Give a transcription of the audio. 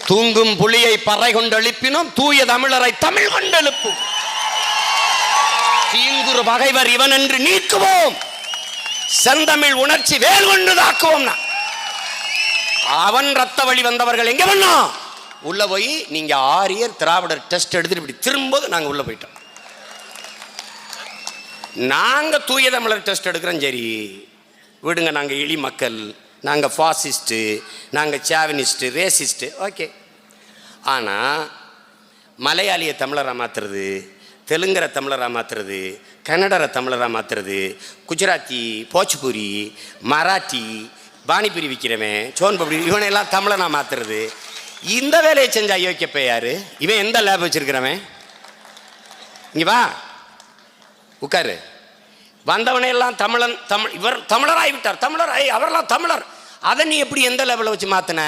தூங்கும் புலியை பறை கொண்டு எழுப்பினோம், தூய தமிழரை தமிழ் கொண்டு எழுப்பும். தீங்குறு பகைவர் இவன் என்று நீக்குவோம், செந்தமிழ் உணர்ச்சி வேல் கொண்டு தாக்குவோம். அவன் ரத்த வழி வந்தவர்கள் எங்க பண்ணா உள்ள போய் நீங்க ஆரியர் திராவிடர் டெஸ்ட் எடுத்துட்டு இப்படி திரும்போது நாங்க உள்ள போயிட்டோம். நாங்க தூய தமிழர் டெஸ்ட் எடுக்கிறோம், சரி விடுங்க, நாங்க எளி மக்கள், நாங்க ஃபாசிஸ்ட், நாங்க சாவினிஸ்ட், ரேசிஸ்ட், ஓகே. ஆனா மலையாளிய தமிழரா மாத்துறது, தெலுங்கரை தமிழரா மாத்துறது, கன்னடரை தமிழரா மாத்துறது, குஜராத்தி, போஜ்பூரி, மராட்டி, பானிபூரி விற்கிறவன், சோன்பபடி, இவனையெல்லாம் தமிழனா மாத்துறது, இந்த வேலையை செஞ்ச அயோக்கியப்ப யாரு? இவன் எந்த லேப் வச்சிருக்கிறவன்? இங்க வா உட்காரு. வந்தவனை எல்லாம் தமிழன், இவர் தமிழராகி விட்டார், தமிழர் அவரெல்லாம் தமிழர். அதை நீ எப்படி எந்த லெவலில் வச்சு மாத்தின?